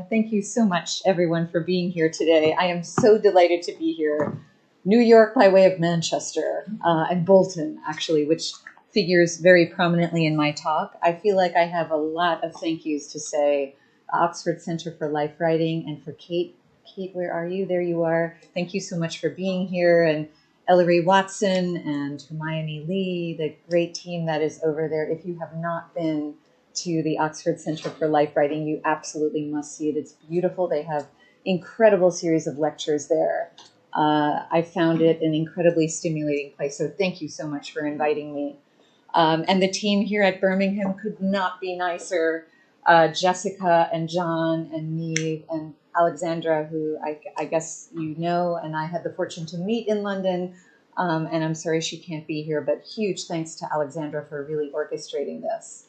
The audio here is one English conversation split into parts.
Thank you so much, everyone, for being here today. I am so delighted to be here. New York by way of Manchester, and Bolton, actually, which figures very prominently in my talk. I feel like I have a lot of thank yous to say. Oxford Center for Life Writing, and for Kate. Kate, where are you? There you are. Thank you so much for being here. And Ellery Watson and Hermione Lee, the great team that is over there. If you have not been to the Oxford Center for Life Writing, you absolutely must see it. It's beautiful. They have incredible series of lectures there. I found it an incredibly stimulating place. So thank you so much for inviting me. And the team here at Birmingham could not be nicer. Jessica and John and Neve and Alexandra, who I guess you know, and I had the fortune to meet in London. And I'm sorry she can't be here, but huge thanks to Alexandra for really orchestrating this.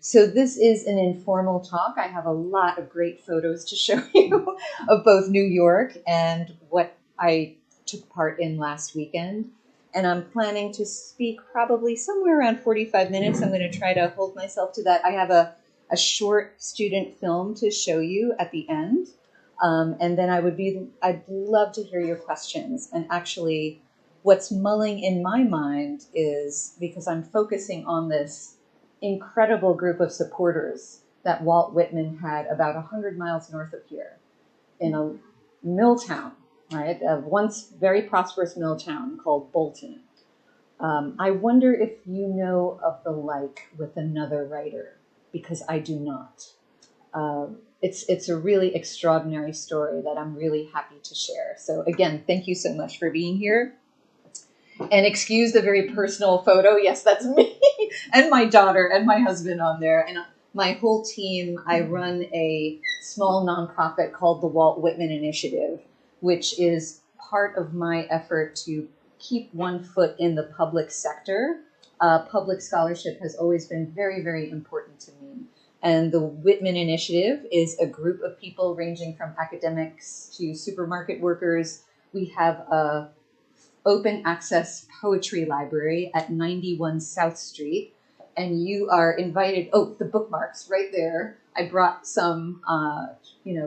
So this is an informal talk. I have a lot of great photos to show you of both New York and what I took part in last weekend. And I'm planning to speak probably somewhere around 45 minutes. I'm going to try to hold myself to that. I have a short student film to show you at the end. And then I'd love to hear your questions. And actually, what's mulling in my mind is, because I'm focusing on this incredible group of supporters that Walt Whitman had about 100 miles north of here in a mill town, right? A once very prosperous mill town called Bolton. I wonder if you know of the like with another writer, because I do not. It's a really extraordinary story that I'm really happy to share. So again, thank you so much for being here. And excuse the very personal photo. Yes, that's me and my daughter and my husband on there. And my whole team, I run a small nonprofit called the Walt Whitman Initiative, which is part of my effort to keep one foot in the public sector. Public scholarship has always been very, very important to me. And the Whitman Initiative is a group of people ranging from academics to supermarket workers. We have a open access poetry library at 91 South Street. And you are invited. Oh, the bookmarks right there. I brought some,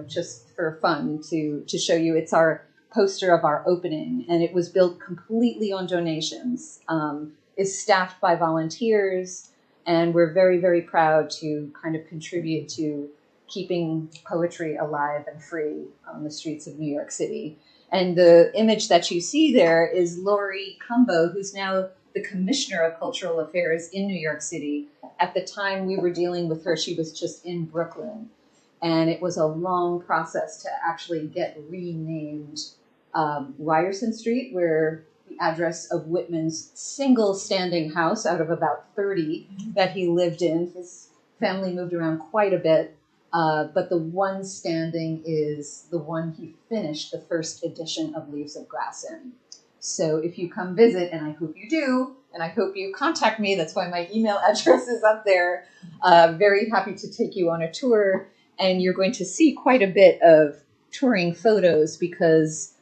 just for fun to show you. It's our poster of our opening, and it was built completely on donations. Is staffed by volunteers, and we're very, very proud to kind of contribute to keeping poetry alive and free on the streets of New York City. And the image that you see there is Lori Cumbo, who's now the Commissioner of Cultural Affairs in New York City. At the time we were dealing with her, she was just in Brooklyn. And it was a long process to actually get renamed Ryerson Street, where the address of Whitman's single standing house out of about 30 that he lived in. His family moved around quite a bit. But the one standing is the one he finished the first edition of Leaves of Grass in. So if you come visit, and I hope you do, and I hope you contact me, that's why my email address is up there, very happy to take you on a tour. And you're going to see quite a bit of touring photos, because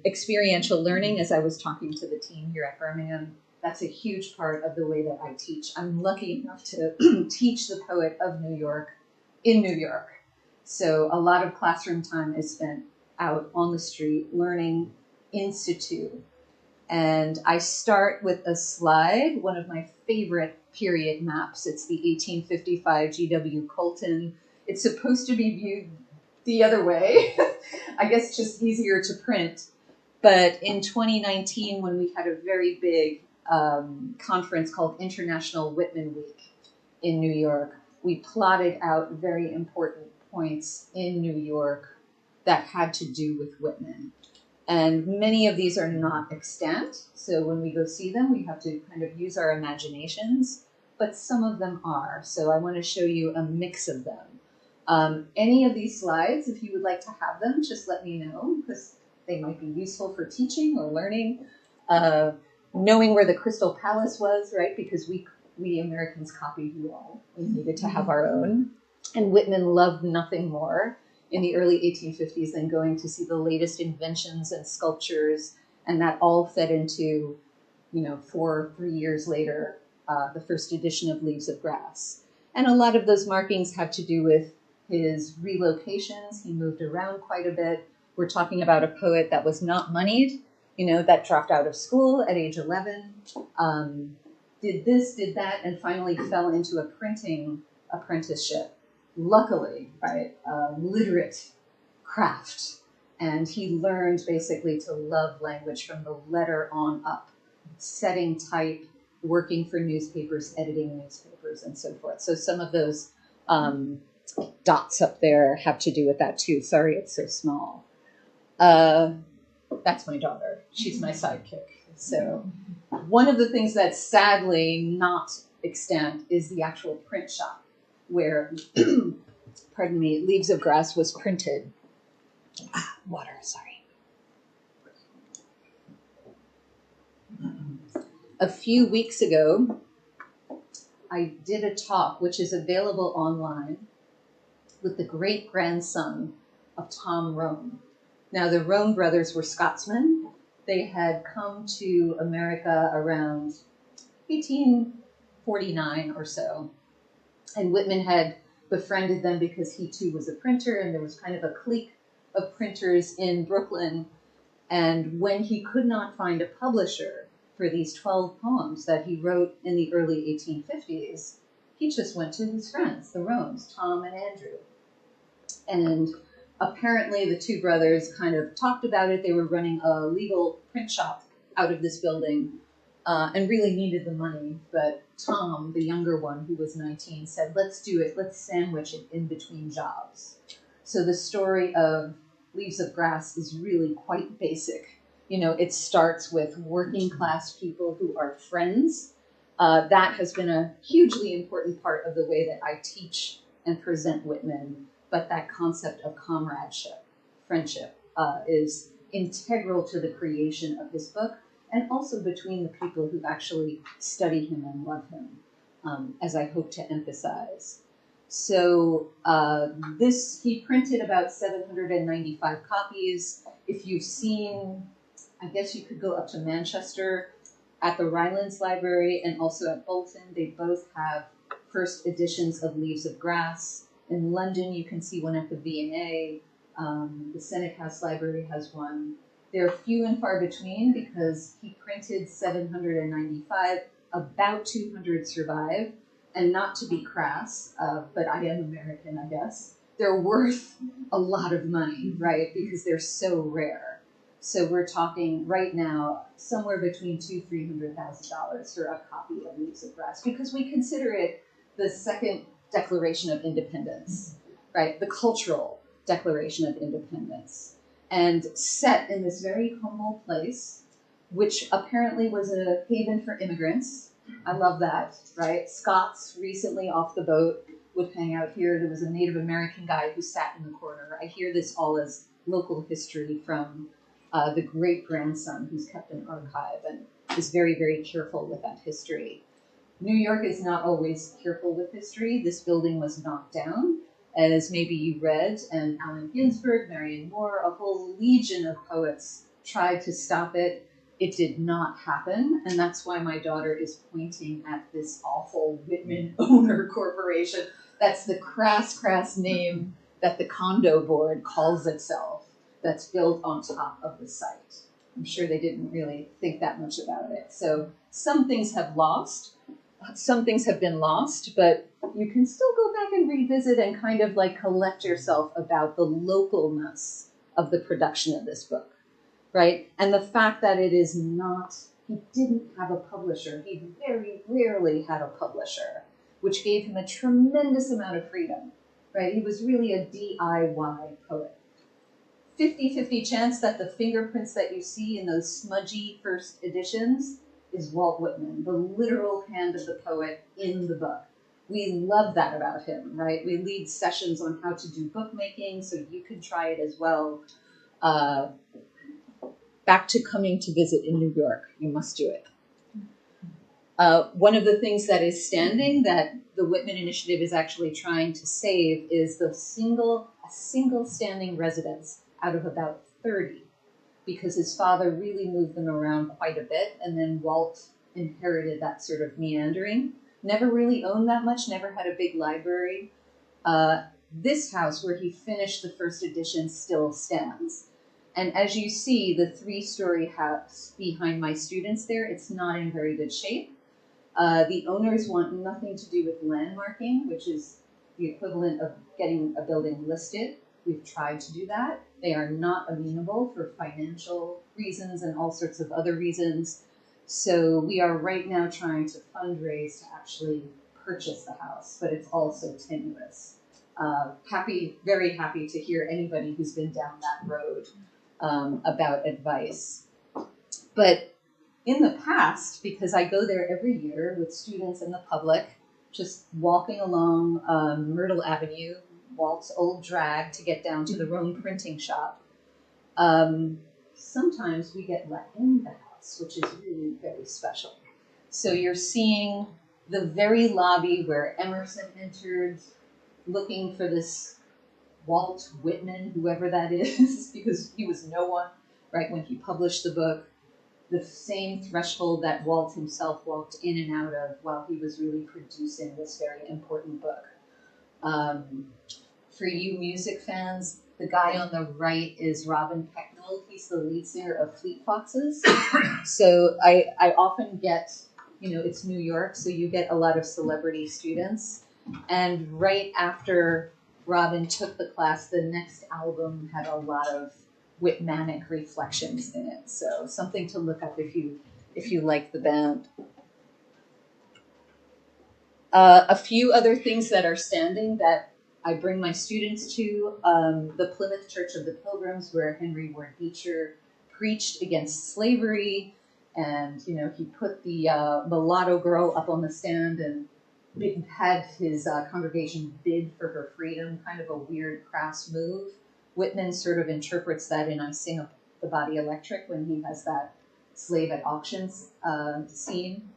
experiential learning, as I was talking to the team here at Birmingham, that's a huge part of the way that I teach. I'm lucky enough to teach the poet of New York in New York. So a lot of classroom time is spent out on the street learning in situ. And I start with a slide, one of my favorite period maps. It's the 1855 G.W. Colton. It's supposed to be viewed the other way. I guess just easier to print. But in 2019, when we had a very big conference called International Whitman Week in New York, we plotted out very important points in New York that had to do with Whitman. And many of these are not extant. So when we go see them, we have to kind of use our imaginations, but some of them are. So I want to show you a mix of them. Any of these slides, if you would like to have them, just let me know, because they might be useful for teaching or learning. Knowing where the Crystal Palace was, right? Because we Americans copied you all. We needed to have our own. And Whitman loved nothing more in the early 1850s than going to see the latest inventions and sculptures. And that all fed into, 3 years later, the first edition of Leaves of Grass. And a lot of those markings have to do with his relocations. He moved around quite a bit. We're talking about a poet that was not moneyed, that dropped out of school at age 11, did this, did that, and finally fell into a printing apprenticeship. Luckily, right, literate craft. And he learned basically to love language from the letter on up, setting type, working for newspapers, editing newspapers, and so forth. So some of those dots up there have to do with that too. Sorry, it's so small. That's my daughter. She's my sidekick. So one of the things that's sadly not extant is the actual print shop where, pardon me, Leaves of Grass was printed. Water, sorry. A few weeks ago, I did a talk, which is available online, with the great-grandson of Tom Rome. Now, the Rome brothers were Scotsmen. They had come to America around 1849 or so, and Whitman had befriended them because he too was a printer, and there was kind of a clique of printers in Brooklyn. And when he could not find a publisher for these 12 poems that he wrote in the early 1850s, he just went to his friends, the Romes, Tom and Andrew. And apparently the two brothers kind of talked about it. They were running a legal print shop out of this building and really needed the money. But Tom, the younger one, who was 19, said, let's do it. Let's sandwich it in between jobs. So the story of Leaves of Grass is really quite basic. It starts with working class people who are friends. That has been a hugely important part of the way that I teach and present Whitman. But that concept of comradeship, friendship, is integral to the creation of his book, and also between the people who actually study him and love him, as I hope to emphasize. So he printed about 795 copies. If you've seen, I guess you could go up to Manchester at the Rylands Library and also at Bolton. They both have first editions of Leaves of Grass. In London, you can see one at the V&A. The Senate House Library has one. They're few and far between because he printed 795, about 200 survive. And not to be crass, but I am American, I guess. They're worth a lot of money, right? Because they're so rare. So we're talking right now somewhere between $200,000-$300,000 for a copy of Leaves of Grass, because we consider it the second Declaration of Independence, right? The cultural Declaration of Independence, and set in this very humble place, which apparently was a haven for immigrants. I love that, right? Scots recently off the boat would hang out here. There was a Native American guy who sat in the corner. I hear this all as local history from the great-grandson who's kept an archive and is very, very careful with that history. New York is not always careful with history. This building was knocked down, as maybe you read, and Allen Ginsberg, Marianne Moore, a whole legion of poets tried to stop it. It did not happen, and that's why my daughter is pointing at this awful Whitman Owner Corporation. That's the crass name that the condo board calls itself, that's built on top of the site. I'm sure they didn't really think that much about it. So some things have been lost, but you can still go back and revisit and kind of like collect yourself about the localness of the production of this book. Right? And the fact that it is not, he didn't have a publisher. He very rarely had a publisher, which gave him a tremendous amount of freedom, right? He was really a DIY poet. 50-50 chance that the fingerprints that you see in those smudgy first editions is Walt Whitman, the literal hand of the poet in the book. We love that about him, right? We lead sessions on how to do bookmaking, so you can try it as well. Back to coming to visit in New York. You must do it. One of the things that is standing that the Whitman Initiative is actually trying to save is a single standing residence out of about 30, because his father really moved them around quite a bit, and then Walt inherited that sort of meandering. Never really owned that much, never had a big library. this house where he finished the first edition still stands. And as you see, the 3-story house behind my students there, it's not in very good shape. The owners want nothing to do with landmarking, which is the equivalent of getting a building listed. We've tried to do that. They are not amenable for financial reasons and all sorts of other reasons. So we are right now trying to fundraise to actually purchase the house, but it's also tenuous. Very happy to hear anybody who's been down that road about advice. But in the past, because I go there every year with students and the public, just walking along Myrtle Avenue, Walt's old drag to get down to the Rome printing shop, sometimes we get let in the house, which is really very special. So you're seeing the very lobby where Emerson entered, looking for this Walt Whitman, whoever that is, because he was no one, right, when he published the book. The same threshold that Walt himself walked in and out of while he was really producing this very important book. For you music fans, the guy on the right is Robin Pecknold. He's the lead singer of Fleet Foxes. So I often get, it's New York, so you get a lot of celebrity students. And right after Robin took the class, the next album had a lot of Whitmanic reflections in it. So something to look up if you like the band. A few other things that are standing that I bring my students to, the Plymouth Church of the Pilgrims, where Henry Ward Beecher preached against slavery, and he put the mulatto girl up on the stand and had his congregation bid for her freedom, kind of a weird, crass move. Whitman sort of interprets that in I Sing of the Body Electric when he has that slave at auctions scene.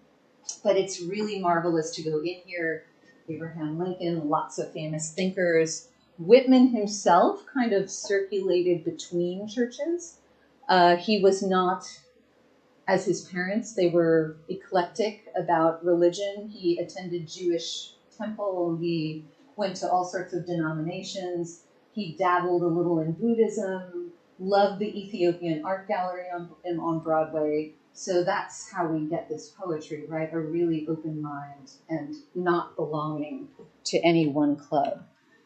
But it's really marvelous to go in here. Abraham Lincoln, lots of famous thinkers. Whitman himself kind of circulated between churches. He was not, as his parents, they were eclectic about religion. He attended Jewish temple. He went to all sorts of denominations. He dabbled a little in Buddhism, loved the Ethiopian Art Gallery on Broadway. So that's how we get this poetry, right? A really open mind and not belonging to any one club.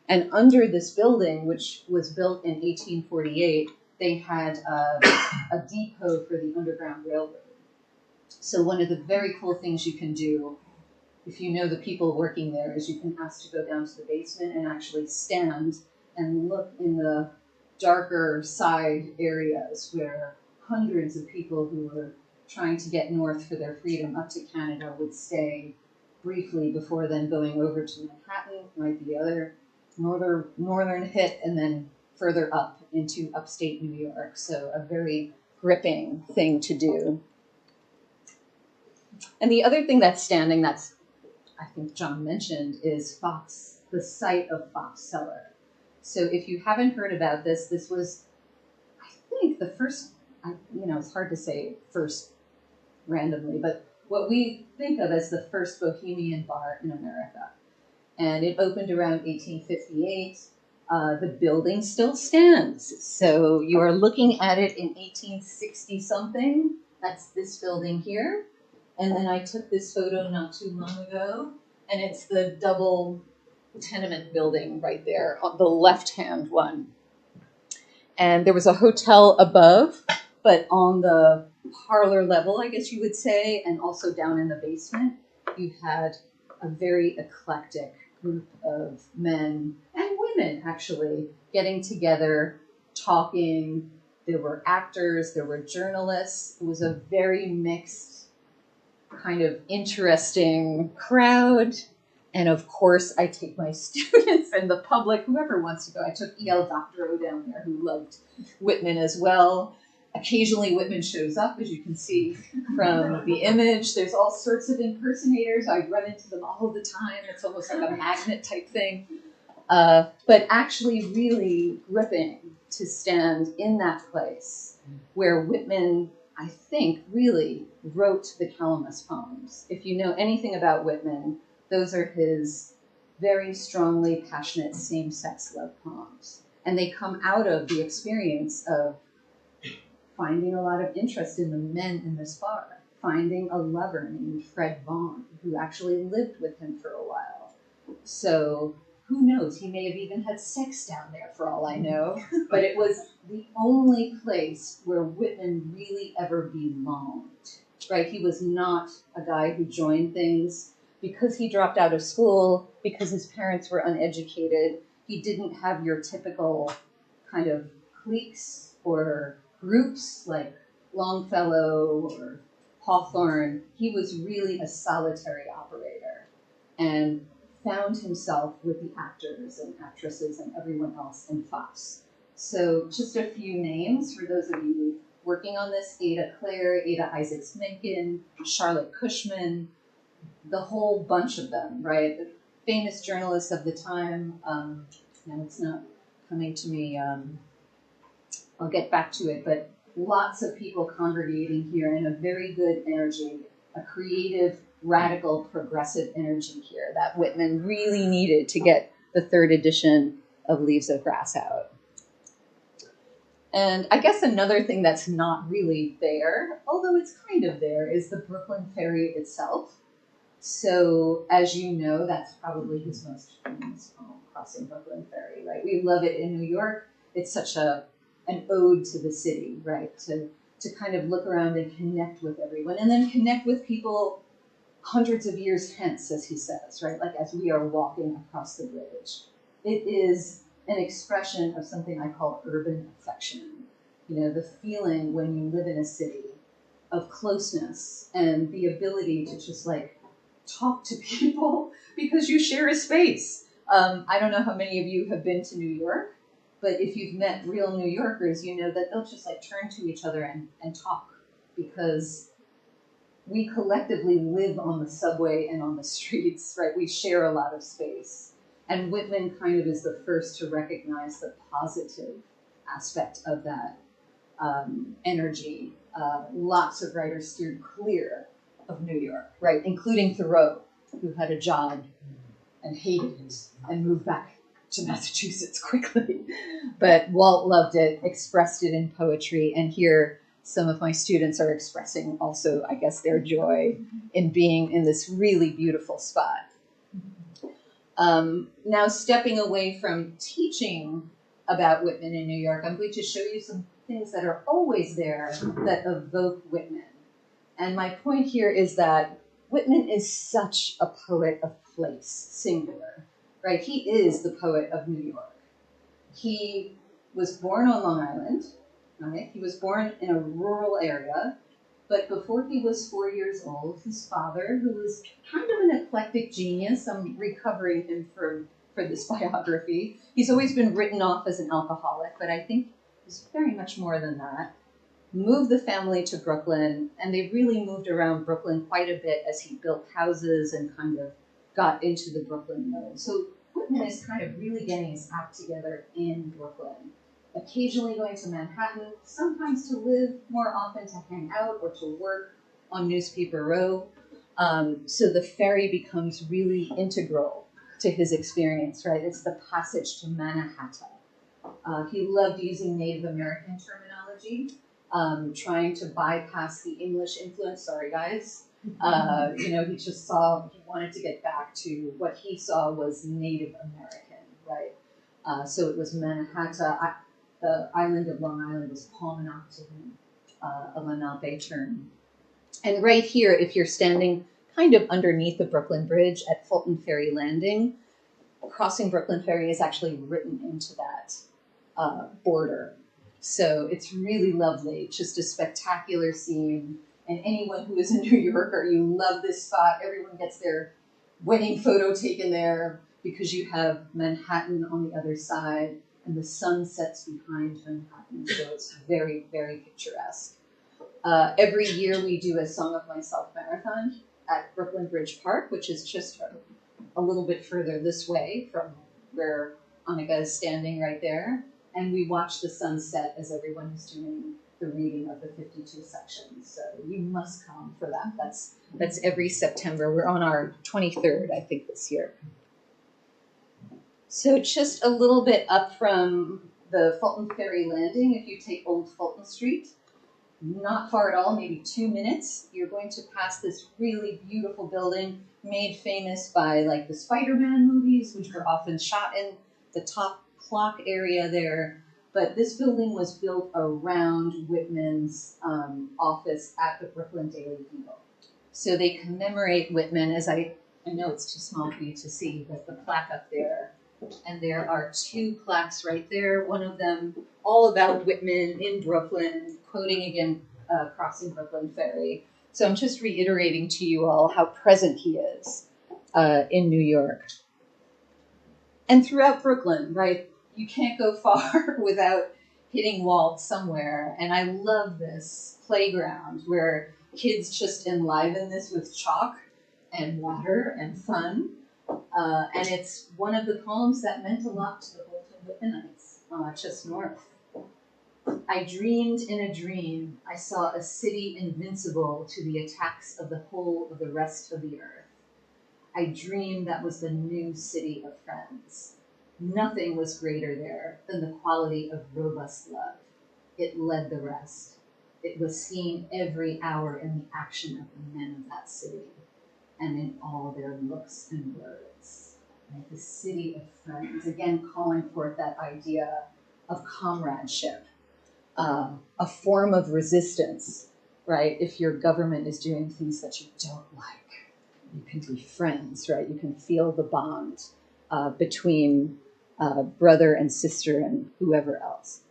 And under this building, which was built in 1848, they had a depot for the Underground Railroad. So one of the very cool things you can do, if you know the people working there, is you can ask to go down to the basement and actually stand and look in the darker side areas where hundreds of people who were trying to get north for their freedom up to Canada would stay briefly before then going over to Manhattan, right, the other northern hit, and then further up into upstate New York. So a very gripping thing to do. And the other thing that's standing, that's I think John mentioned, is Fox, the site of Fox Cellar. So if you haven't heard about this, this was, I think, the first, it's hard to say first randomly, but what we think of as the first bohemian bar in America. And it opened around 1858. The building still stands. So you are looking at it in 1860-something. That's this building here. And then I took this photo not too long ago, and it's the double tenement building right there, on the left-hand one. And there was a hotel above, but on the parlor level, I guess you would say, and also down in the basement, you had a very eclectic group of men and women, actually, getting together, talking. There were actors, there were journalists. It was a very mixed, kind of interesting crowd. And of course, I take my students and the public, whoever wants to go. I took E.L. Doctorow down there, who loved Whitman as well. Occasionally, Whitman shows up, as you can see from the image. There's all sorts of impersonators. I run into them all the time. It's almost like a magnet type thing. But actually really gripping to stand in that place where Whitman, I think, really wrote the Calamus poems. If you know anything about Whitman, those are his very strongly passionate same-sex love poems. And they come out of the experience of finding a lot of interest in the men in this bar, finding a lover named Fred Vaughn, who actually lived with him for a while. So who knows, he may have even had sex down there for all I know, but it was the only place where Whitman really ever belonged, right? He was not a guy who joined things because he dropped out of school, because his parents were uneducated. He didn't have your typical kind of cliques or groups like Longfellow or Hawthorne. He was really a solitary operator and found himself with the actors and actresses and everyone else in Fox. So just a few names for those of you working on this: Ada Clare, Ada Isaacs Menken, Charlotte Cushman, the whole bunch of them, right? The famous journalists of the time. Now it's not coming to me. I'll get back to it, but lots of people congregating here in a very good energy, a creative, radical, progressive energy here that Whitman really needed to get the third edition of Leaves of Grass out. And I guess another thing that's not really there, although it's kind of there, is the Brooklyn Ferry itself. So, as you know, that's probably his most famous poem, Crossing Brooklyn Ferry, right? We love it in New York. It's such an ode to the city, right? To kind of look around and connect with everyone, and then connect with people hundreds of years hence, as he says, right? Like as we are walking across the bridge. It is an expression of something I call urban affection. You know, the feeling when you live in a city of closeness and the ability to just like talk to people because you share a space. I don't know how many of you have been to New York, but if you've met real New Yorkers, you know that they'll just like turn to each other and talk because we collectively live on the subway and on the streets, right? We share a lot of space. And Whitman kind of is the first to recognize the positive aspect of that energy. Lots of writers steered clear of New York, right? Including Thoreau, who had a job and hated it and moved back to Massachusetts quickly. But Walt loved it, expressed it in poetry, and here some of my students are expressing also, I guess, their joy in being in this really beautiful spot. Now, stepping away from teaching about Whitman in New York, I'm going to show you some things that are always there that evoke Whitman. And my point here is that Whitman is such a poet of place, singular, right? He is the poet of New York. He was born on Long Island, right? He was born in a rural area, but before he was 4 years old, his father, who was kind of an eclectic genius, I'm recovering him for this biography. He's always been written off as an alcoholic, but I think he's very much more than that. Moved the family to Brooklyn, and they really moved around Brooklyn quite a bit as he built houses and kind of got into the Brooklyn mode. So Whitman is kind of really getting his act together in Brooklyn, occasionally going to Manhattan, sometimes to live, more often to hang out or to work on Newspaper Row. So the ferry becomes really integral to his experience, right? It's the passage to Manhattan. He loved using Native American terminology, trying to bypass the English influence. Sorry, guys. He just he wanted to get back to what he saw was Native American, right? So it was Manhattan. The island of Long Island was Paumanok to him, a Lenape term. And right here, if you're standing kind of underneath the Brooklyn Bridge at Fulton Ferry Landing, crossing Brooklyn Ferry is actually written into that border. So it's really lovely, just a spectacular scene. And anyone who is a New Yorker, you love this spot. Everyone gets their wedding photo taken there because you have Manhattan on the other side and the sun sets behind Manhattan. So it's very, very picturesque. Every year we do a Song of Myself marathon at Brooklyn Bridge Park, which is just a little bit further this way from where Annika is standing right there. And we watch the sunset as everyone is doing the reading of the 52 sections. So you must come for that. That's every September. We're on our 23rd, I think, this year. So just a little bit up from the Fulton Ferry Landing, if you take Old Fulton Street, not far at all, maybe 2 minutes, you're going to pass this really beautiful building made famous by like the Spider-Man movies, which were often shot in the top clock area there. But this building was built around Whitman's office at the Brooklyn Daily Eagle. So they commemorate Whitman, as I know it's too small for you to see, but the plaque up there. And there are 2 plaques right there, one of them all about Whitman in Brooklyn, quoting again Crossing Brooklyn Ferry. So I'm just reiterating to you all how present he is in New York. And throughout Brooklyn, right? You can't go far without hitting Walt somewhere. And I love this playground where kids just enliven this with chalk and water and fun. And it's one of the poems that meant a lot to the Bolton Whitmanites, just north. I dreamed in a dream I saw a city invincible to the attacks of the whole of the rest of the earth. I dreamed that was the new city of friends. Nothing was greater there than the quality of robust love. It led the rest. It was seen every hour in the action of the men of that city and in all their looks and words. Right? The city of friends, again calling forth that idea of comradeship, a form of resistance, right? If your government is doing things that you don't like, you can be friends, right? You can feel the bond between brother and sister and whoever else.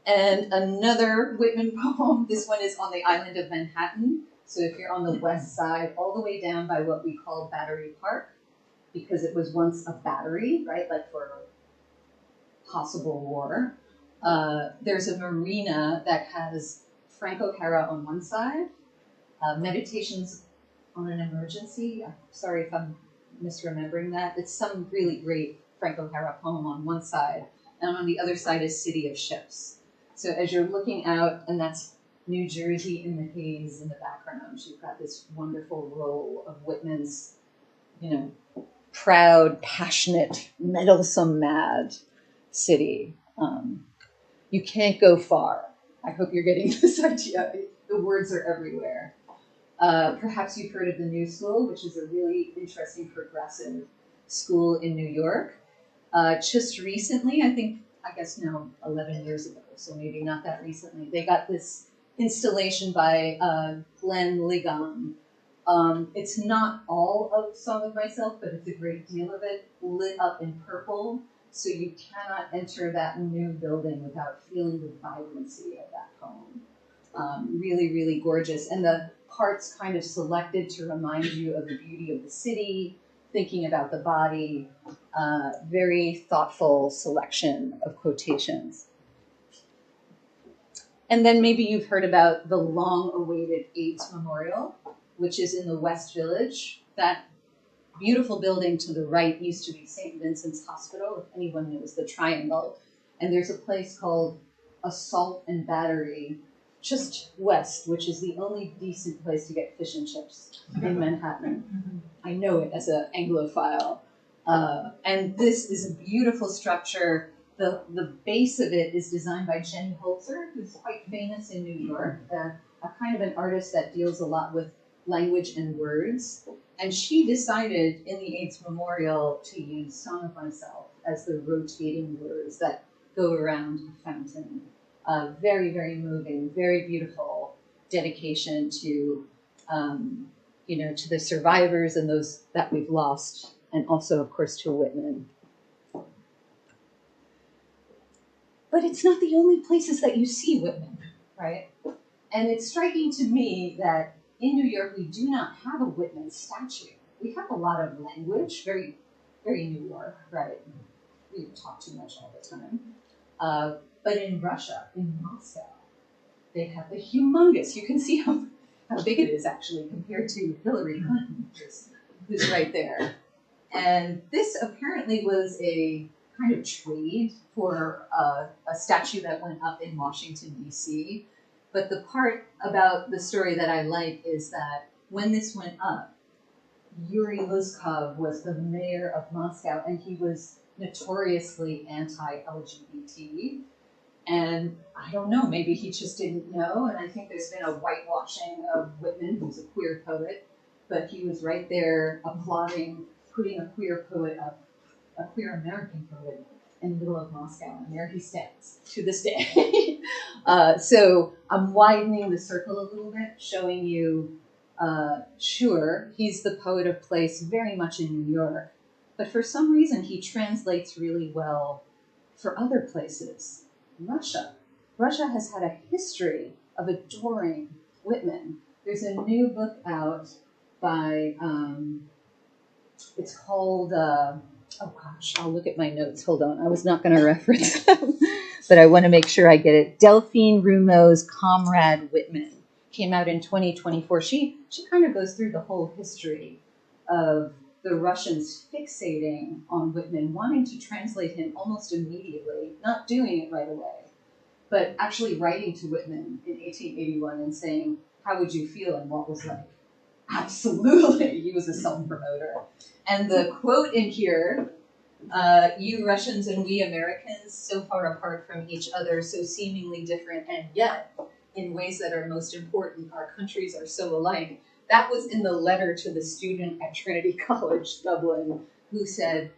And another Whitman poem, this one is on the island of Manhattan. So if you're on the west side, all the way down by what we call Battery Park, because it was once a battery, right, like for possible war. There's a marina that has Frank O'Hara on one side, Meditations on an Emergency. I'm sorry if I'm misremembering that. It's some really great Frank O'Hara poem on one side, and on the other side is City of Ships. So as you're looking out, and that's New Jersey in the haze in the background, you've got this wonderful roll of Whitman's, proud, passionate, meddlesome, mad city. You can't go far. I hope you're getting this idea. The words are everywhere. Perhaps you've heard of the New School, which is a really interesting progressive school in New York. Just recently, I guess now 11 years ago, so maybe not that recently, they got this installation by Glenn Ligon. It's not all of Song of Myself, but it's a great deal of it, lit up in purple. So you cannot enter that new building without feeling the vibrancy of that poem. Really, really gorgeous. And the parts kind of selected to remind you of the beauty of the city, thinking about the body, very thoughtful selection of quotations. And then maybe you've heard about the long-awaited AIDS Memorial, which is in the West Village. That beautiful building to the right used to be St. Vincent's Hospital, if anyone knows the triangle. And there's a place called Assault and Battery just west, which is the only decent place to get fish and chips in Manhattan. I know it as an Anglophile. And this is a beautiful structure. The base of it is designed by Jenny Holzer, who's quite famous in New York, a kind of an artist that deals a lot with language and words. And she decided in the AIDS Memorial to use Song of Myself as the rotating words that go around a fountain. Very, very moving, very beautiful dedication to, to the survivors and those that we've lost, and also, of course, to Whitman. But it's not the only places that you see Whitman, right? And it's striking to me that in New York, we do not have a Whitman statue. We have a lot of language, very, very New York, right? We talk too much all the time. But in Russia, in Moscow, they have the humongous, you can see how big it is actually compared to Hillary Clinton, who's right there. And this apparently was a kind of trade for a statue that went up in Washington, D.C. But the part about the story that I like is that when this went up, Yuri Luzkov was the mayor of Moscow, and he was notoriously anti-LGBT. And I don't know, maybe he just didn't know. And I think there's been a whitewashing of Whitman, who's a queer poet, but he was right there applauding, putting a queer poet up, a queer American poet in the middle of Moscow, and there he stands to this day. So I'm widening the circle a little bit, showing you, sure, he's the poet of place very much in New York, but for some reason he translates really well for other places. Russia. Russia has had a history of adoring Whitman. There's a new book out by, it's called, oh gosh, I'll look at my notes. Hold on. I was not going to reference them, but I want to make sure I get it. Delphine Rumeau's Comrade Whitman came out in 2024. She kind of goes through the whole history of the Russians fixating on Whitman, wanting to translate him almost immediately, not doing it right away, but actually writing to Whitman in 1881 and saying, how would you feel? And Walt was like, absolutely. He was a self-promoter. And the quote in here, you Russians and we Americans, so far apart from each other, so seemingly different, and yet, in ways that are most important, our countries are so alike. That was in the letter to the student at Trinity College, Dublin, who said,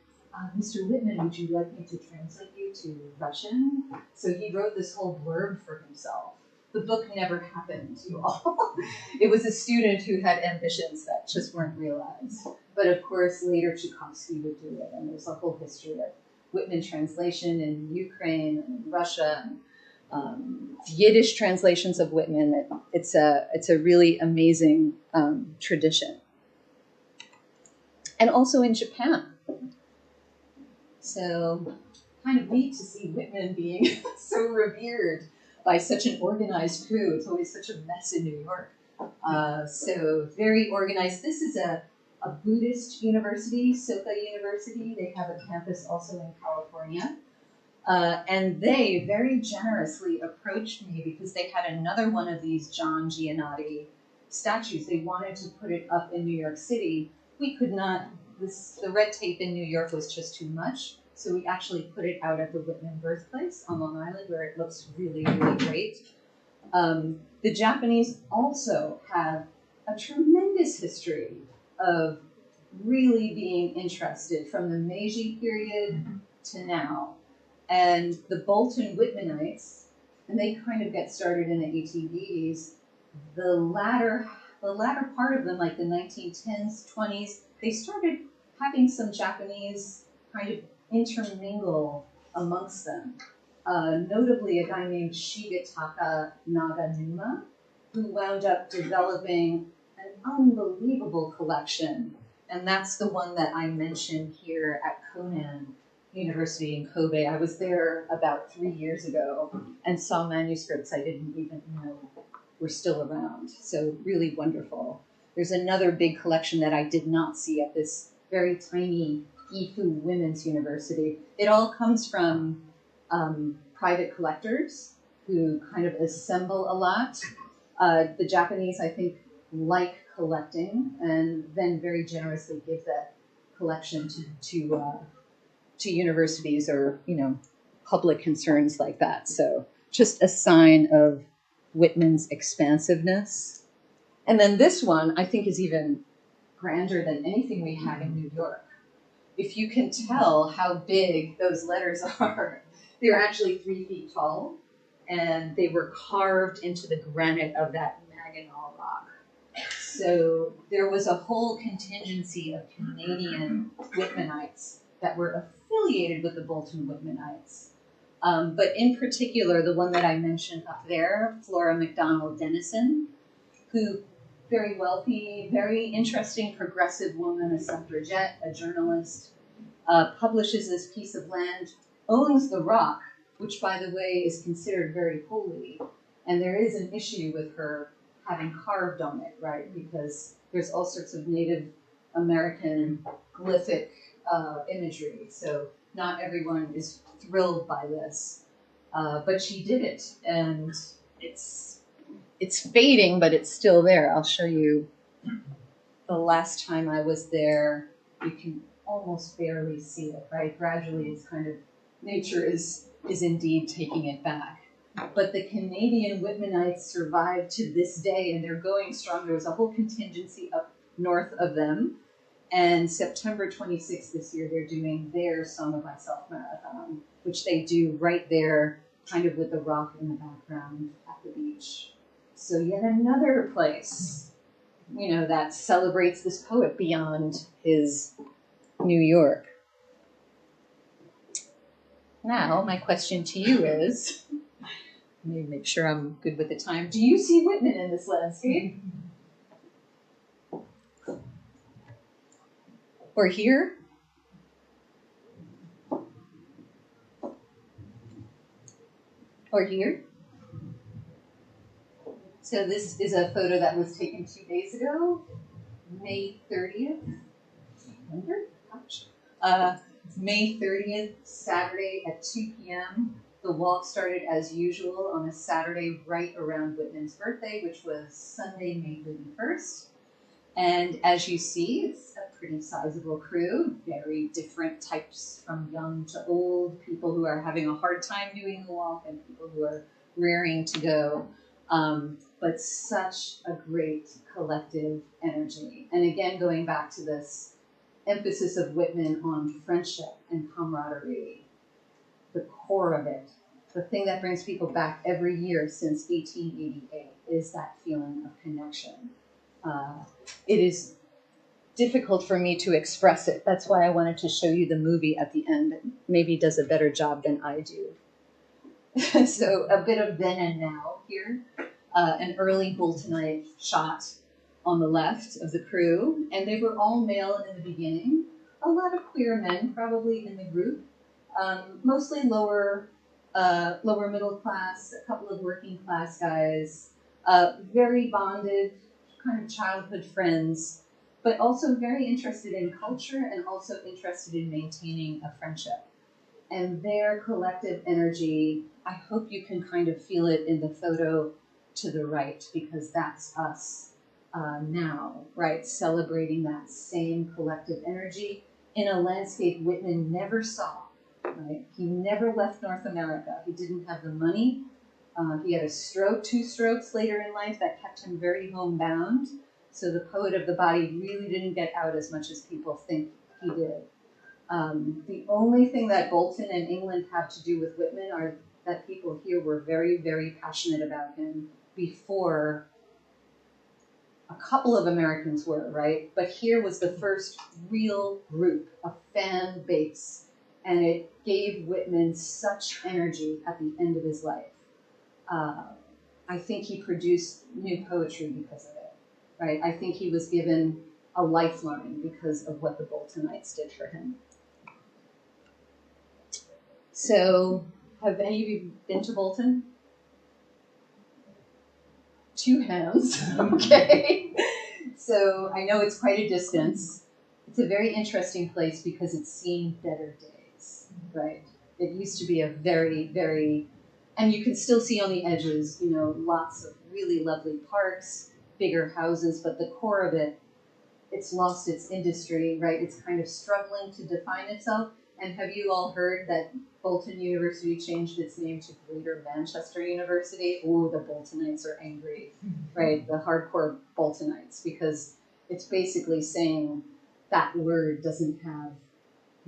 Mr. Whitman, would you like me to translate you to Russian? So he wrote this whole blurb for himself. The book never happened, you all. It was a student who had ambitions that just weren't realized. But of course, later Tchaikovsky would do it, and there's a whole history of Whitman translation in Ukraine and Russia, and Yiddish translations of Whitman. It's a really amazing tradition. And also in Japan. So kind of neat to see Whitman being so revered by such an organized crew. It's always such a mess in New York. So very organized. This is a Buddhist university, Soka University. They have a campus also in California. And they very generously approached me because they had another one of these John Giannotti statues. They wanted to put it up in New York City. We could not, the red tape in New York was just too much. So we actually put it out at the Whitman birthplace on Long Island, where it looks really, really great. The Japanese also have a tremendous history of really being interested from the Meiji period to now. And the Bolton Whitmanites, and they kind of get started in the 1880s, the latter part of them, like the 1910s, 20s, they started having some Japanese kind of intermingle amongst them. Notably, a guy named Shigetaka Naganuma, who wound up developing an unbelievable collection. And that's the one that I mentioned here at Konan University in Kobe. I was there about 3 years ago and saw manuscripts I didn't even know were still around. So really wonderful. There's another big collection that I did not see at this very tiny Gifu Women's University. It all comes from private collectors who kind of assemble a lot. The Japanese, I think, like collecting and then very generously give that collection to universities or, public concerns like that. So just a sign of Whitman's expansiveness. And then this one, I think, is even grander than anything we had in New York. If you can tell how big those letters are, they're actually 3 feet tall, and they were carved into the granite of that Maginot Rock. So there was a whole contingency of Canadian Whitmanites that were affiliated with the Bolton Whitmanites. But in particular, the one that I mentioned up there, Flora MacDonald Dennison, who very wealthy, very interesting progressive woman, a suffragette, a journalist, publishes this piece of land, owns the rock, which, by the way, is considered very holy. And there is an issue with her having carved on it, right? Because there's all sorts of Native American glyphic imagery. So not everyone is thrilled by this. But she did it, and it's fading, but it's still there. I'll show you the last time I was there, you can almost barely see it, right? Gradually, it's kind of, nature is indeed taking it back. But the Canadian Whitmanites survived to this day, and they're going strong. There was a whole contingency up north of them. And September 26th this year, they're doing their Song of Myself Marathon, which they do right there, kind of with the rock in the background at the beach. So yet another place, you know, that celebrates this poet beyond his New York. Now, my question to you is, let me make sure I'm good with the time. Do you see Whitman in this landscape? Or here? Or here? So this is a photo that was taken 2 days ago, May 30th. May 30th, Saturday at 2 p.m. The walk started as usual on a Saturday right around Whitman's birthday, which was Sunday, May 31st. And as you see, it's a pretty sizable crew, very different types from young to old, people who are having a hard time doing the walk and people who are raring to go. But such a great collective energy. And again, going back to this emphasis of Whitman on friendship and camaraderie, the core of it, the thing that brings people back every year since 1888 is that feeling of connection. It is difficult for me to express it. That's why I wanted to show you the movie at the end. It maybe does a better job than I do. So a bit of then and now here. An early Boltonite shot on the left of the crew, and they were all male in the beginning. A lot of queer men probably in the group, mostly lower middle class, a couple of working class guys, very bonded, kind of childhood friends, but also very interested in culture and also interested in maintaining a friendship. And their collective energy, I hope you can kind of feel it in the photo to the right, because that's us now, right? Celebrating that same collective energy in a landscape Whitman never saw, right? He never left North America. He didn't have the money. He had a stroke, 2 strokes later in life that kept him very homebound. So the poet of the body really didn't get out as much as people think he did. The only thing that Bolton and England have to do with Whitman are that people here were very, very passionate about him before a couple of Americans were, right? But here was the first real group, a fan base, and it gave Whitman such energy at the end of his life. I think he produced new poetry because of it, right? I think he was given a lifeline because of what the Boltonites did for him. So, have any of you been to Bolton? 2 hands, okay. So I know it's quite a distance. It's a very interesting place because it's seen better days, right? It used to be a very, very, and you can still see on the edges, you know, lots of really lovely parks, bigger houses, but the core of it, it's lost its industry, right? It's kind of struggling to define itself. And have you all heard that Bolton University changed its name to Greater Manchester University? Oh, the Boltonites are angry, right? The hardcore Boltonites, because it's basically saying that word doesn't have,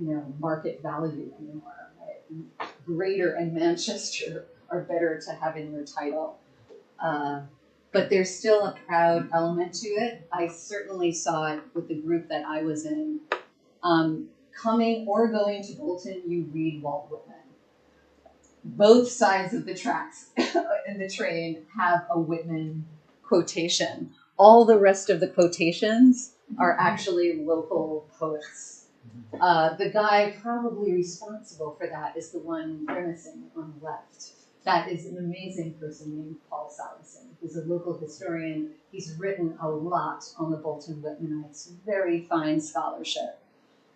you know, market value anymore, right? Greater and Manchester are better to have in your title. But there's still a proud element to it. I certainly saw it with the group that I was in. Coming or going to Bolton, you read Walt Whitman. Both sides of the tracks in the train have a Whitman quotation. All the rest of the quotations are actually local poets. The guy probably responsible for that is the one grimacing on the left. That is an amazing person named Paul Salison. He's a local historian. He's written a lot on the Bolton Whitmanites. Very fine scholarship.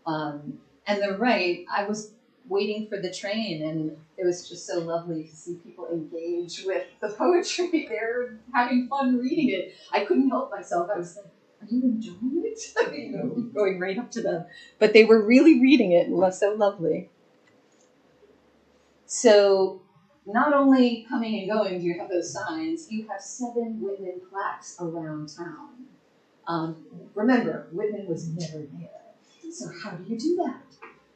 And the right, I was waiting for the train, and it was just so lovely to see people engage with the poetry. They're having fun reading it. I couldn't help myself. I was like, are you enjoying it? You know, going right up to them. But they were really reading it, and it was so lovely. So not only coming and going do you have those signs, you have 7 Whitman plaques around town. Remember, Whitman was never there. So how do you do that?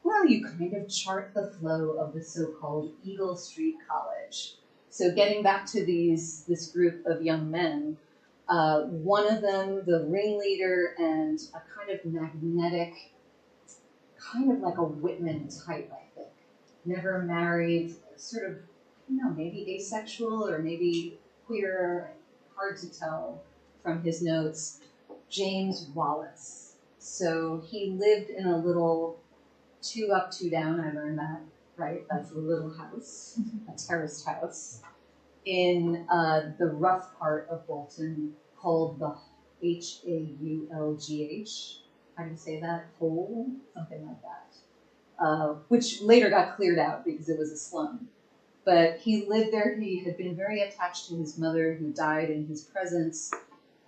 Well, you kind of chart the flow of the so-called Eagle Street College. So getting back to this group of young men, one of them, the ringleader and a kind of magnetic, kind of like a Whitman type, I think. Never married, sort of, I don't know, maybe asexual or maybe queer, hard to tell from his notes, James Wallace. So he lived in a little 2 up, 2 down, I learned that, right? That's a little house, a terraced house, in the rough part of Bolton called the Haulgh. How do you say that? Hole? Something like that. Which later got cleared out because it was a slum. But he lived there. He had been very attached to his mother, who died in his presence.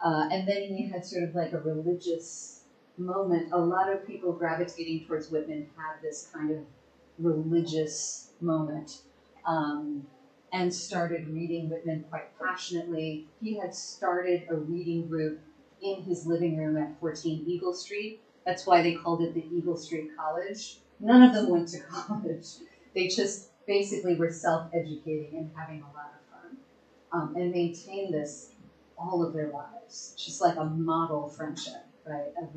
And then he had sort of like a religious moment. A lot of people gravitating towards Whitman had this kind of religious moment. And started reading Whitman quite passionately. He had started a reading group in his living room at 14 Eagle Street. That's why they called it the Eagle Street College. None of them went to college. They just basically were self-educating and having a lot of fun. And maintained this all of their lives. Just like a model friendship, right, of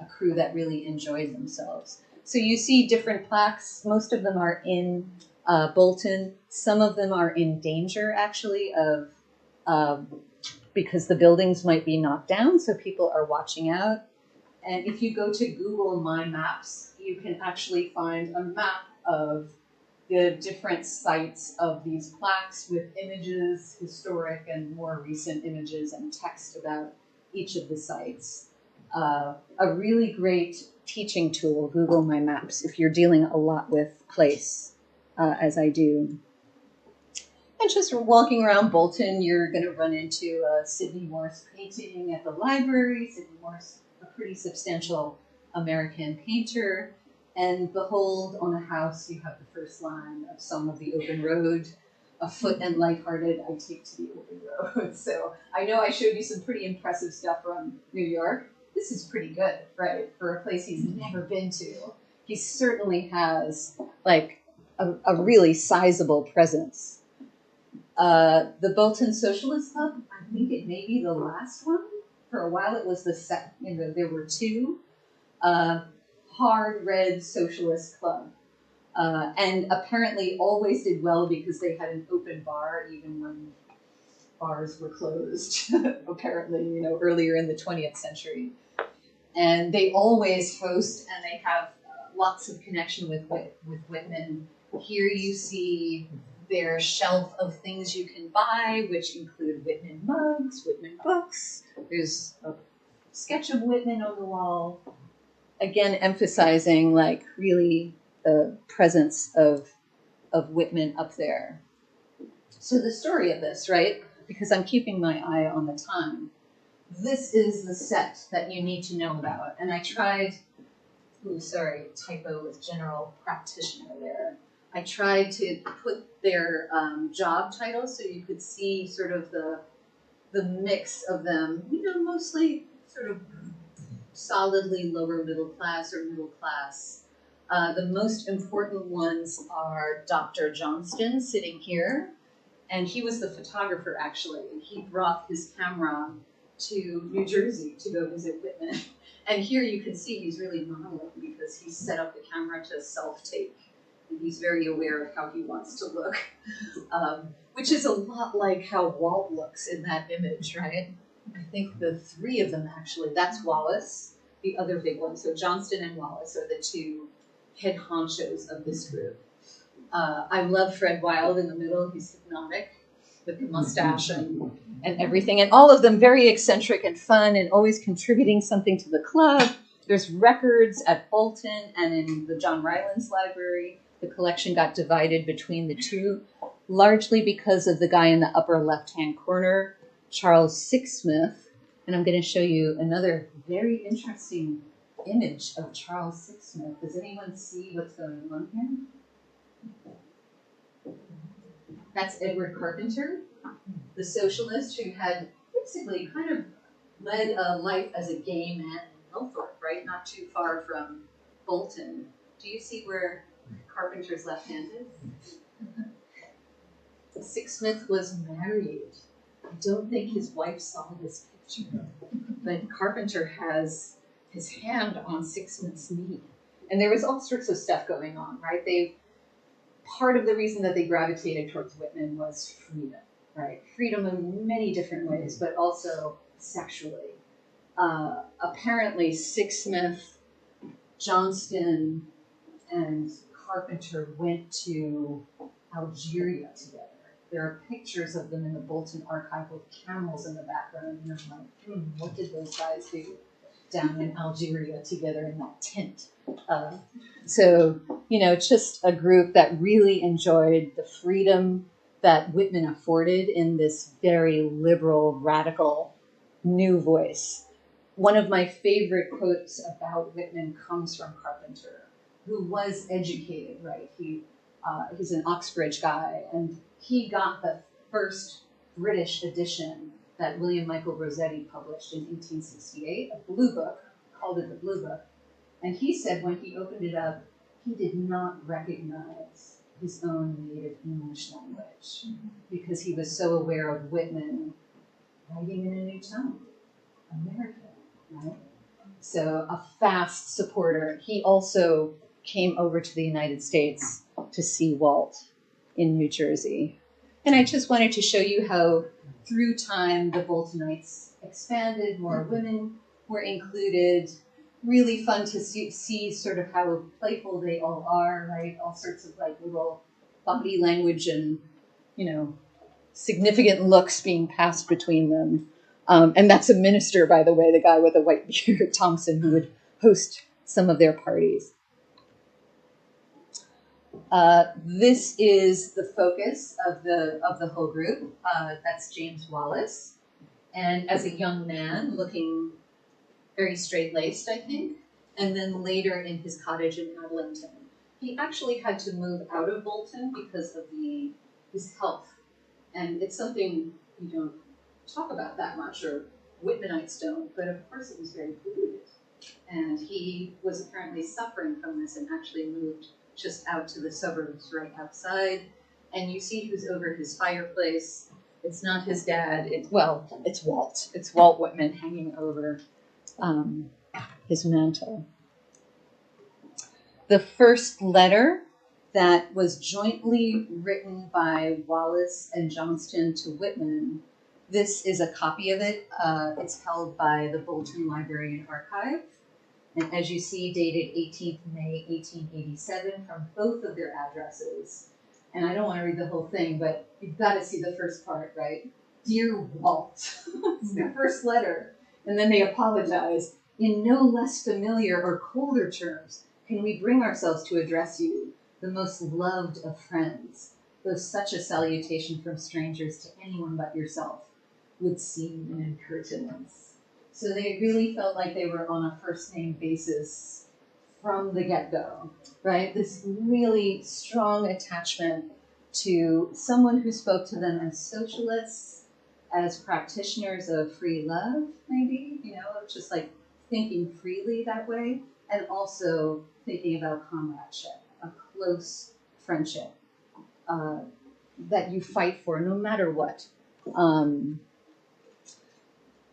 a crew that really enjoyed themselves. So you see different plaques. Most of them are in Bolton. Some of them are in danger, actually, of because the buildings might be knocked down, so people are watching out. And if you go to Google My Maps, you can actually find a map of the different sites of these plaques with images, historic and more recent images, and text about each of the sites. A really great teaching tool, Google My Maps, if you're dealing a lot with place. As I do. And just walking around Bolton, you're going to run into a Sydney Morse painting at the library. Sydney Morse, a pretty substantial American painter. And behold, on a house, you have the first line of Song of the Open Road. Afoot and lighthearted, I take to the open road. So I know I showed you some pretty impressive stuff from New York. This is pretty good, right, for a place he's never been to. He certainly has, like, a really sizable presence. The Bolton Socialist Club, I think it may be the last one. For a while it was the second, there were 2. Hard red socialist club. And apparently always did well because they had an open bar even when bars were closed, apparently, earlier in the 20th century. And they always host, and they have lots of connection with Whitman. Here you see their shelf of things you can buy, which include Whitman mugs, Whitman books. There's a sketch of Whitman on the wall. Again, emphasizing like really the presence of Whitman up there. So the story of this, right? Because I'm keeping my eye on the time. This is the set that you need to know about. And I tried, typo with general practitioner there. I tried to put their job titles so you could see sort of the mix of them, mostly sort of solidly lower middle class or middle class. The most important ones are Dr. Johnston sitting here, and he was the photographer actually. He brought his camera to New Jersey to go visit Whitman. And here you can see he's really modeling because he set up the camera to self-take. And he's very aware of how he wants to look, which is a lot like how Walt looks in that image, right? I think the 3 of them actually, that's Wallace, the other big one. So Johnston and Wallace are the 2 head honchos of this group. I love Fred Wilde in the middle. He's hypnotic with the mustache and everything. And all of them very eccentric and fun and always contributing something to the club. There's records at Bolton and in the John Rylands Library. The collection got divided between the 2, largely because of the guy in the upper left-hand corner, Charles Sixsmith, And I'm going to show you another very interesting image of Charles Sixsmith. Does anyone see what's going on here? That's Edward Carpenter, the socialist who had basically kind of led a life as a gay man in Milthorpe, right? Not too far from Bolton. Do you see where Carpenter's left-handed? Sixsmith was married. I don't think his wife saw this picture, but Carpenter has his hand on Sixsmith's knee. And there was all sorts of stuff going on, right? Part of the reason that they gravitated towards Whitman was freedom, right? Freedom in many different ways, but also sexually. Apparently, Sixsmith, Johnston, and Carpenter went to Algeria together. There are pictures of them in the Bolton archive with camels in the background, and I'm like, what did those guys do down in Algeria together in that tent? So, it's just a group that really enjoyed the freedom that Whitman afforded in this very liberal, radical, new voice. One of my favorite quotes about Whitman comes from Carpenter, who was educated, right? He's an Oxbridge guy, and he got the first British edition that William Michael Rossetti published in 1868, a blue book, called it the Blue Book. And he said when he opened it up, he did not recognize his own native English language because he was so aware of Whitman writing in a new tongue, American, right? So a fast supporter. He also came over to the United States to see Walt in New Jersey. And I just wanted to show you how through time the Boltonites expanded, more women were included. Really fun to see sort of how playful they all are, right? All sorts of like little body language and, significant looks being passed between them. And that's a minister, by the way, the guy with a white beard, Thompson, who would host some of their parties. This is the focus of the whole group. That's James Wallace. And as a young man, looking very straight-laced, I think, and then later in his cottage in Adlington. He actually had to move out of Bolton because of his health. And it's something you don't talk about that much, or Whitmanites don't, but of course it was very polluted. And he was apparently suffering from this and actually moved just out to the suburbs right outside. And you see who's over his fireplace. It's not his dad. It's Walt. It's Walt Whitman hanging over his mantle. The first letter that was jointly written by Wallace and Johnston to Whitman, this is a copy of it. It's held by the Bolton Library and Archive. And as you see, dated 18th May, 1887 from both of their addresses. And I don't want to read the whole thing, but you've got to see the first part, right? Dear Walt, it's their first letter. And then they apologize. In no less familiar or colder terms can we bring ourselves to address you, the most loved of friends, though such a salutation from strangers to anyone but yourself would seem an impertinence. So they really felt like they were on a first-name basis from the get-go, right? This really strong attachment to someone who spoke to them as socialists, as practitioners of free love, maybe, just like thinking freely that way, and also thinking about comradeship, a close friendship that you fight for no matter what.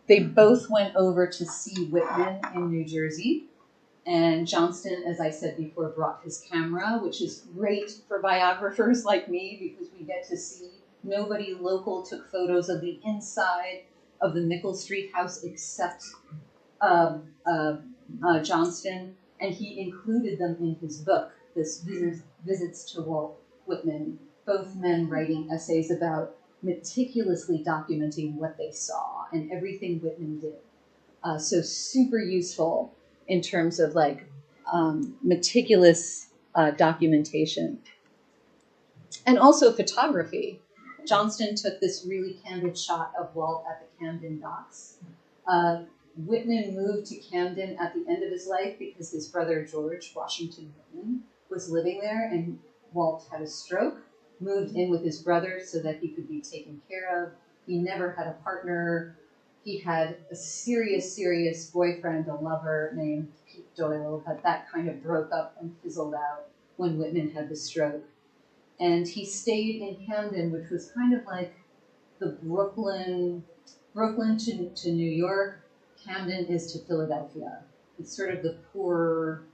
They both went over to see Whitman in New Jersey, and Johnston, as I said before, brought his camera, which is great for biographers like me because we get to see. Nobody local took photos of the inside of the Mickle Street house except Johnston, and he included them in his book, this Visits to Walt Whitman, both men writing essays about meticulously documenting what they saw and everything Whitman did. So super useful in terms of meticulous documentation. And also photography. Johnston took this really candid shot of Walt at the Camden docks Whitman moved to Camden at the end of his life because his brother George Washington Whitman was living there, and Walt had a stroke, moved in with his brother so that he could be taken care of. He never had a partner. He had a serious boyfriend, a lover named Pete Doyle, but that kind of broke up and fizzled out when Whitman had the stroke. And he stayed in Camden, which was kind of like the Brooklyn to New York. Camden is to Philadelphia. It's sort of the poorer,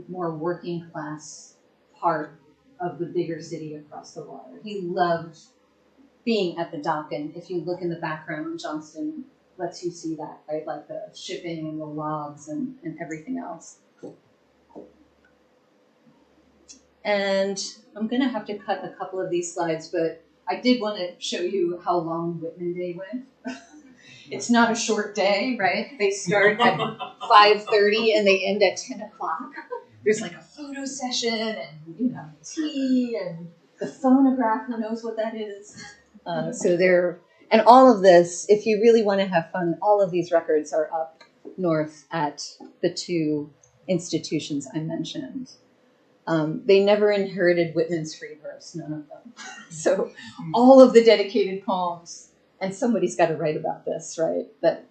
more working class part of the bigger city across the water. He loved being at the dock, and if you look in the background, Johnston lets you see that, right? Like the shipping and the logs and everything else. And I'm going to have to cut a couple of these slides, but I did want to show you how long Whitman Day went. It's not a short day, right? They start at 5:30 and they end at 10 o'clock. There's like a photo session and, tea and the phonograph, who knows what that is. And all of this, if you really want to have fun, all of these records are up north at the two institutions I mentioned. They never inherited Whitman's free verse, none of them. So all of the dedicated poems, and somebody's got to write about this, right? That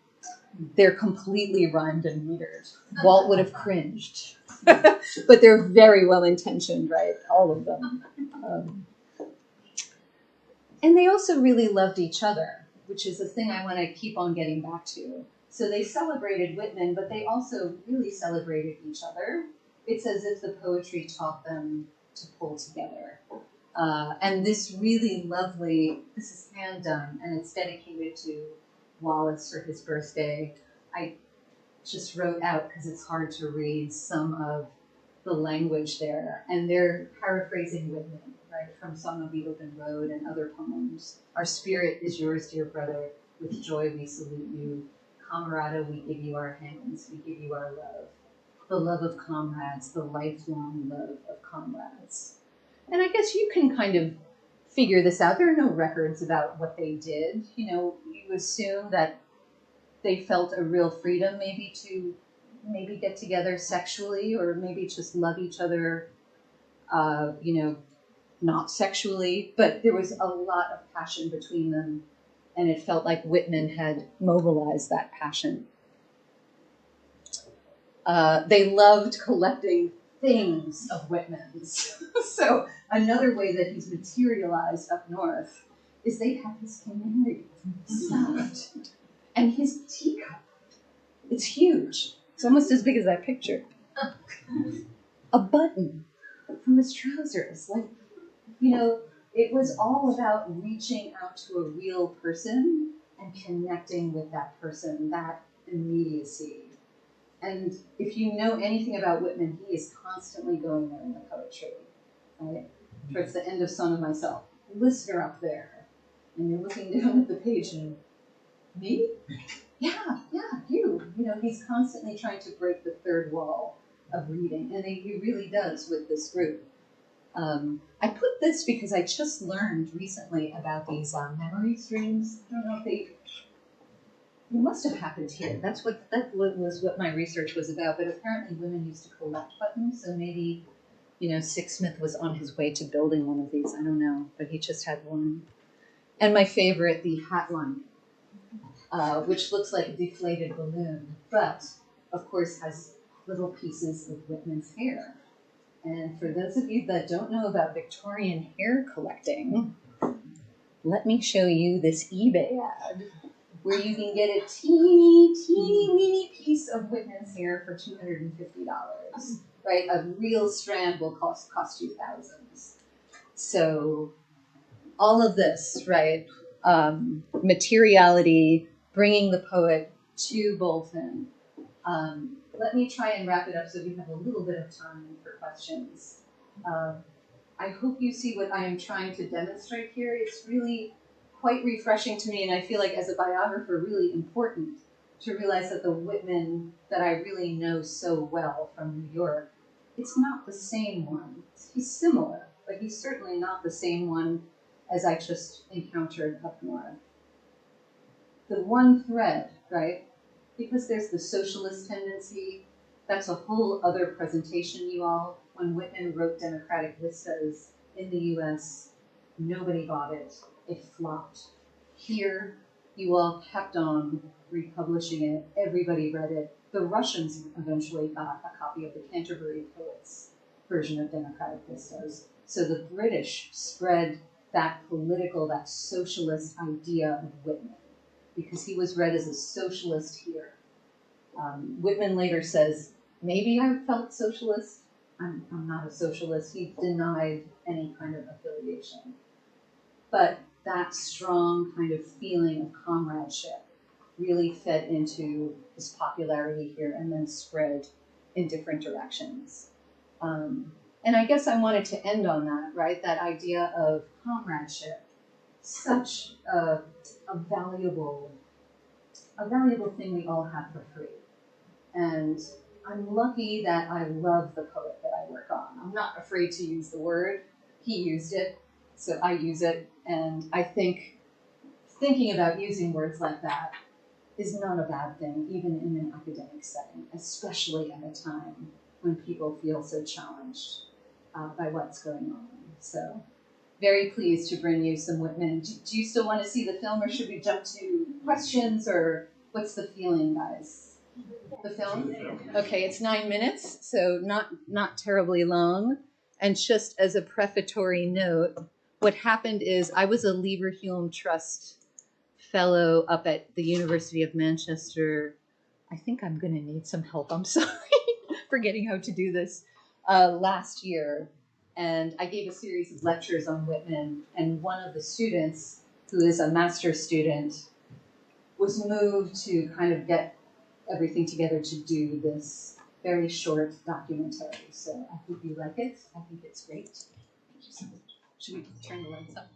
they're completely rhymed and metered. Walt would have cringed. But they're very well intentioned, right? All of them. And they also really loved each other, which is a thing I want to keep on getting back to. So they celebrated Whitman, but they also really celebrated each other. It's as if the poetry taught them to pull together. And this really lovely, this is hand done, and it's dedicated to Wallace for his birthday. I just wrote out, because it's hard to read, some of the language there. And they're paraphrasing Whitman, right, from Song of the Open Road and other poems. Our spirit is yours, dear brother. With joy we salute you. Camarada, we give you our hands. We give you our love. The love of comrades, the lifelong love of comrades. And I guess you can kind of figure this out. There are no records about what they did. You assume that they felt a real freedom maybe to get together sexually, or maybe just love each other, not sexually, but there was a lot of passion between them, and it felt like Whitman had mobilized that passion. They loved collecting things of Whitman's. So another way that he's materialized up north is they have his canary stuffed, and his teacup. It's huge. It's almost as big as that picture. A button from his trousers. It was all about reaching out to a real person and connecting with that person, that immediacy. And if you know anything about Whitman, he is constantly going there in the poetry, right? Towards the end of Song of Myself. Listener up there. And you're looking down at the page and, me? Yeah, you. He's constantly trying to break the third wall of reading. And he really does with this group. I put this because I just learned recently about these memory streams. I don't know if they must have happened here. That was what my research was about. But apparently women used to collect buttons. So maybe, Sixsmith was on his way to building one of these. I don't know. But he just had one. And my favorite, the hat line, which looks like a deflated balloon, but of course has little pieces of Whitman's hair. And for those of you that don't know about Victorian hair collecting, let me show you this eBay ad where you can get a teeny weeny piece of Whitman's hair for $250, right? A real strand will cost you thousands. So all of this, right? Materiality, bringing the poet to Bolton. Let me try and wrap it up so we have a little bit of time for questions. I hope you see what I am trying to demonstrate here. It's really quite refreshing to me, and I feel like as a biographer, really important to realize that the Whitman that I really know so well from New York, it's not the same one. He's similar, but he's certainly not the same one as I just encountered up north. The one thread, right, because there's the socialist tendency. That's a whole other presentation, you all. When Whitman wrote Democratic Vistas in the US, nobody bought it. It flopped. Here, you all kept on republishing it. Everybody read it. The Russians eventually got a copy of the Canterbury Poets version of Democratic Vistas. So the British spread that political, that socialist idea of Whitman, because he was read as a socialist here. Whitman later says, maybe I felt socialist. I'm not a socialist. He denied any kind of affiliation. But that strong kind of feeling of comradeship really fed into his popularity here and then spread in different directions. And I guess I wanted to end on that, right? That idea of comradeship, such a valuable thing we all have for free. And I'm lucky that I love the poet that I work on. I'm not afraid to use the word. He used it, so I use it. And I think thinking about using words like that is not a bad thing, even in an academic setting, especially at a time when people feel so challenged by what's going on. So very pleased to bring you some Whitman. Do you still want to see the film, or should we jump to questions, or what's the feeling, guys? The film? Okay, it's 9 minutes, so not terribly long. And just as a prefatory note, what happened is I was a Leverhulme Trust fellow up at the University of Manchester. I think I'm going to need some help. I'm sorry, forgetting how to do this. Last year, and I gave a series of lectures on Whitman, and one of the students, who is a master's student, was moved to kind of get everything together to do this very short documentary. So I hope you like it. I think it's great. Thank you so much. Should we turn the lights up?